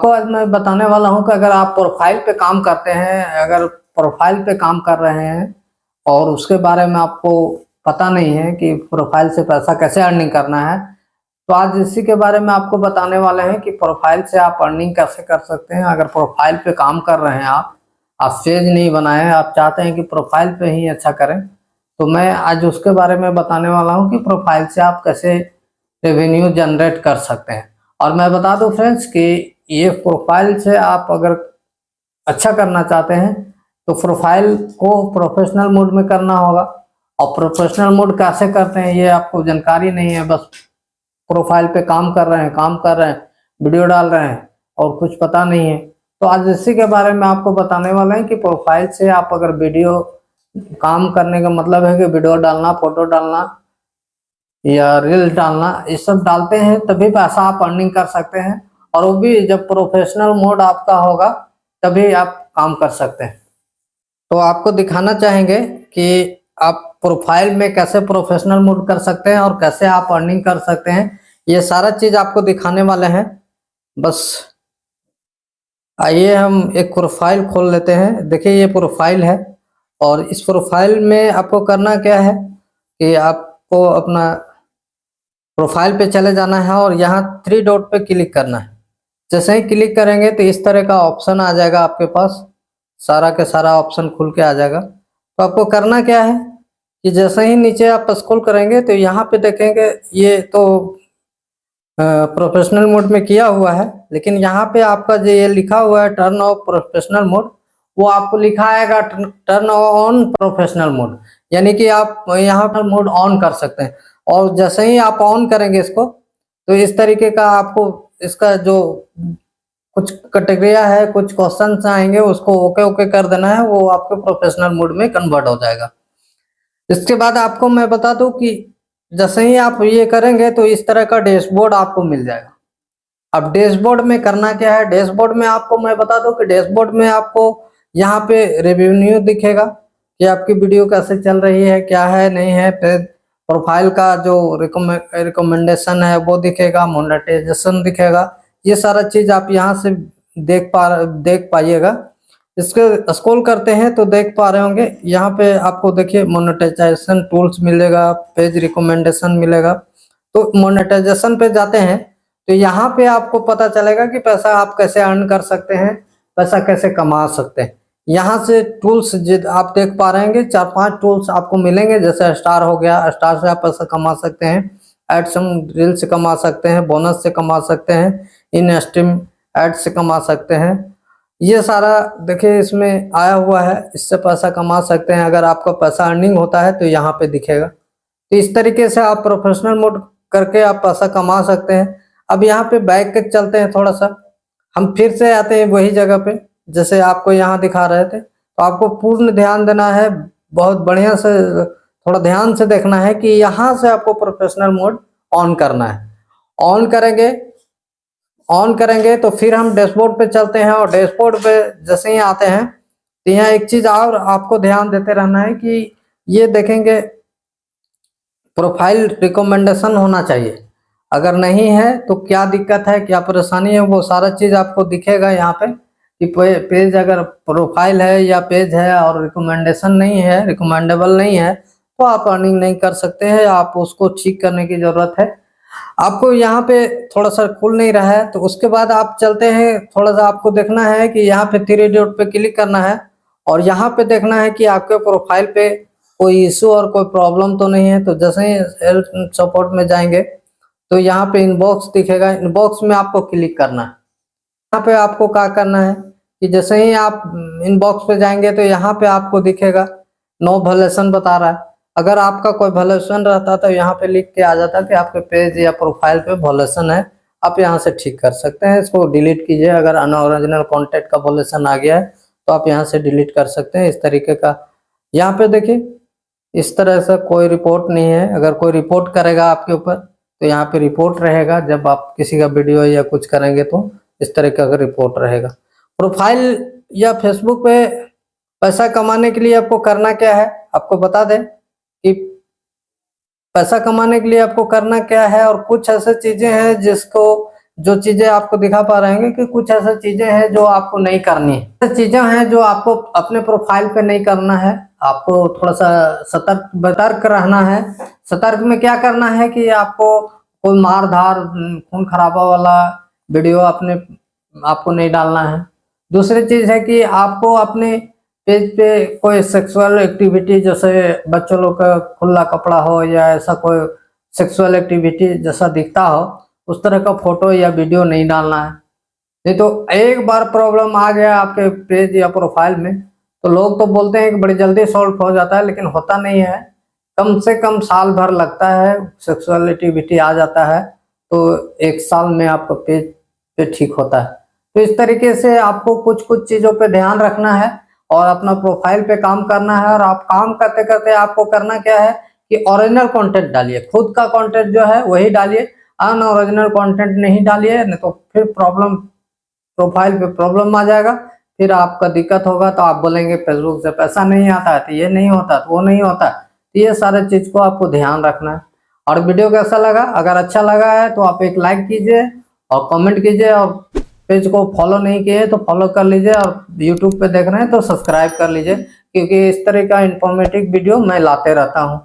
को आज मैं बताने वाला हूं कि अगर आप प्रोफाइल पे काम करते हैं, अगर प्रोफाइल पे काम कर रहे हैं और उसके बारे में आपको पता नहीं है कि प्रोफाइल से पैसा कैसे अर्निंग करना है, तो आज इसी के बारे में आपको बताने वाले हैं कि प्रोफाइल से आप अर्निंग कैसे कर सकते हैं। अगर प्रोफाइल पे काम कर रहे हैं, आप पेज नहीं बनाए, आप चाहते हैं कि प्रोफाइल पे ही अच्छा करें, तो मैं आज उसके बारे में बताने वाला हूँ कि प्रोफाइल से आप कैसे रेवेन्यू जनरेट कर सकते हैं। और मैं बता दूं फ्रेंड्स कि ये प्रोफाइल से आप अगर अच्छा करना चाहते हैं तो प्रोफाइल को प्रोफेशनल मोड में करना होगा। और प्रोफेशनल मोड कैसे करते हैं ये आपको जानकारी नहीं है, बस प्रोफाइल पे काम कर रहे हैं, वीडियो डाल रहे हैं और कुछ पता नहीं है। तो आज इसी के बारे में आपको बताने वाले हैं कि प्रोफाइल से आप अगर वीडियो काम करने का मतलब है कि वीडियो डालना, फोटो डालना या रील डालना, ये सब डालते हैं तभी पैसा आप अर्निंग कर सकते हैं। और वो भी जब प्रोफेशनल मोड आपका होगा तभी आप काम कर सकते हैं। तो आपको दिखाना चाहेंगे कि आप प्रोफाइल में कैसे प्रोफेशनल मोड कर सकते हैं और कैसे आप अर्निंग कर सकते हैं, ये सारा चीज आपको दिखाने वाले हैं। बस आइए हम एक प्रोफाइल खोल लेते हैं। देखिए ये प्रोफाइल है और इस प्रोफाइल में आपको करना क्या है कि आपको अपना प्रोफाइल पे चले जाना है और यहाँ थ्री डॉट पे क्लिक करना है। जैसे ही क्लिक करेंगे तो इस तरह का ऑप्शन आ जाएगा आपके पास, सारा के सारा ऑप्शन खुल के आ जाएगा। तो आपको करना क्या है कि जैसे ही नीचे आप स्क्रॉल करेंगे तो यहाँ पे देखेंगे ये तो प्रोफेशनल मोड में किया हुआ है, लेकिन यहाँ पे आपका जो ये लिखा हुआ है टर्न ऑफ प्रोफेशनल मोड, वो आपको लिखा आएगा टर्न ऑन प्रोफेशनल मोड, यानी कि आप यहाँ पर मोड ऑन कर सकते हैं। और जैसे ही आप ऑन करेंगे इसको तो इस तरीके का आपको इसका जो कुछ कैटेगरिया है, कुछ क्वेश्चन आएंगे, उसको ओके ओके कर देना है, वो आपके प्रोफेशनल मोड में कन्वर्ट हो जाएगा। इसके बाद आपको मैं बता दूं कि जैसे ही आप ये करेंगे तो इस तरह का डैशबोर्ड आपको मिल जाएगा। अब डैशबोर्ड में करना क्या है, डैशबोर्ड में आपको मैं बता दूं कि डैशबोर्ड में आपको यहाँ पे रेवेन्यू दिखेगा कि आपकी वीडियो कैसे चल रही है, क्या है नहीं है, प्रोफाइल का जो रिकमेंडेशन है वो दिखेगा, मोनेटाइजेशन दिखेगा। ये सारा चीज आप यहाँ से देख पाइएगा। इसके स्क्रॉल करते हैं तो देख पा रहे होंगे यहाँ पे आपको देखिए मोनेटाइजेशन टूल्स मिलेगा, पेज रिकमेंडेशन मिलेगा। तो मोनेटाइजेशन पे जाते हैं तो यहाँ पे आपको पता चलेगा कि पैसा आप कैसे अर्न कर सकते हैं, पैसा कैसे कमा सकते हैं। यहाँ से टूल्स आप देख पा रहे हैं, 4-5 टूल्स आपको मिलेंगे। जैसे स्टार हो गया, स्टार से आप पैसा कमा सकते हैं, एडसम रील से कमा सकते हैं, बोनस से कमा सकते हैं, इन स्ट्रीम एड से कमा सकते हैं। ये सारा देखिए इसमें आया हुआ है, इससे पैसा कमा सकते हैं। अगर आपका पैसा अर्निंग होता है तो यहाँ पे दिखेगा। तो इस तरीके से आप प्रोफेशनल मोड करके आप पैसा कमा सकते हैं। अब यहाँ पे बैक के चलते हैं, थोड़ा सा हम फिर से आते हैं वही जगह पे जैसे आपको यहाँ दिखा रहे थे। तो आपको पूर्ण ध्यान देना है, बहुत बढ़िया से थोड़ा ध्यान से देखना है कि यहाँ से आपको प्रोफेशनल मोड ऑन करना है। ऑन करेंगे तो फिर हम डैशबोर्ड पे चलते हैं और डैशबोर्ड पे जैसे ही आते हैं तो यहाँ एक चीज और आपको ध्यान देते रहना है कि ये देखेंगे प्रोफाइल रिकमेंडेशन होना चाहिए। अगर नहीं है तो क्या दिक्कत है, क्या परेशानी है, वो सारा चीज आपको दिखेगा यहाँ पे कि पेज अगर प्रोफाइल है या पेज है और रिकमेंडेशन नहीं है, रिकमेंडेबल नहीं है, तो आप अर्निंग नहीं कर सकते हैं। आप उसको ठीक करने की जरूरत है। आपको यहाँ पे थोड़ा सा खुल नहीं रहा है तो उसके बाद आप चलते हैं, थोड़ा सा आपको देखना है कि यहाँ पे थ्री डॉट पे क्लिक करना है और यहाँ पे देखना है कि आपके प्रोफाइल पे कोई इशू और कोई प्रॉब्लम तो नहीं है। तो जैसे ही हेल्प सपोर्ट में जाएंगे तो यहाँ पे इनबॉक्स दिखेगा, इनबॉक्स में आपको क्लिक करना है। यहाँ पे आपको क्या करना है कि जैसे ही आप इनबॉक्स पे जाएंगे तो यहाँ पे आपको दिखेगा नो वैल्यूएशन बता रहा है। अगर आपका कोई वैल्यूएशन रहता तो यहाँ पे लिख के आ जाता कि आपके पेज या प्रोफाइल पे वैल्यूएशन है, आप यहाँ से ठीक कर सकते हैं। इसको डिलीट कीजिए। अगर अनओरिजिनल कंटेंट का वैल्यूएशन आ गया है तो आप यहाँ से डिलीट कर सकते हैं। इस तरीके का यहाँ पे देखिए, इस तरह से कोई रिपोर्ट नहीं है। अगर कोई रिपोर्ट करेगा आपके ऊपर तो यहाँ पे रिपोर्ट रहेगा। जब आप किसी का वीडियो या कुछ करेंगे तो इस तरीके का रिपोर्ट रहेगा। प्रोफाइल या फेसबुक पे पैसा कमाने के लिए आपको करना क्या है, आपको बता दें कि पैसा कमाने के लिए आपको करना क्या है। और कुछ ऐसे चीजें हैं जो चीजें आपको दिखा पा रहे हैं कि कुछ ऐसा चीजें हैं जो आपको नहीं करनी है, चीजें हैं जो आपको अपने प्रोफाइल पे नहीं करना है। आपको थोड़ा सा सतर्क रहना है। सतर्क में क्या करना है कि आपको कोई मार धार खून खराबा वाला वीडियो आपको नहीं डालना है। दूसरी चीज है कि आपको अपने पेज पे कोई सेक्सुअल एक्टिविटी, जैसे बच्चों लोग का खुला कपड़ा हो या ऐसा कोई सेक्सुअल एक्टिविटी जैसा दिखता हो, उस तरह का फोटो या वीडियो नहीं डालना है। नहीं तो एक बार प्रॉब्लम आ गया आपके पेज या प्रोफाइल में, तो लोग तो बोलते हैं कि बड़ी जल्दी सॉल्व हो जाता है, लेकिन होता नहीं है। कम से कम साल भर लगता है। सेक्सुअल एक्टिविटी आ जाता है तो 1 साल में आपका पेज पे ठीक होता है। तो इस तरीके से आपको कुछ कुछ चीजों पे ध्यान रखना है और अपना प्रोफाइल पे काम करना है। और आप काम करते करते आपको करना क्या है कि ओरिजिनल कंटेंट डालिए, खुद का कंटेंट जो है वही डालिए, अनओरिजिनल कंटेंट नहीं डालिए, नहीं तो फिर प्रोफाइल पे प्रॉब्लम आ जाएगा। फिर आपका दिक्कत होगा तो आप बोलेंगे फेसबुक से पैसा नहीं आता है, तो ये नहीं होता, तो वो नहीं होता। तो ये सारे चीज को आपको ध्यान रखना है। और वीडियो कैसा लगा? अगर अच्छा लगा है तो आप एक लाइक कीजिए और कमेंट कीजिए, और पेज को फॉलो नहीं किए तो फॉलो कर लीजिए, और यूट्यूब पे देख रहे हैं तो सब्सक्राइब कर लीजिए, क्योंकि इस तरह का इंफॉर्मेटिव वीडियो मैं लाते रहता हूँ।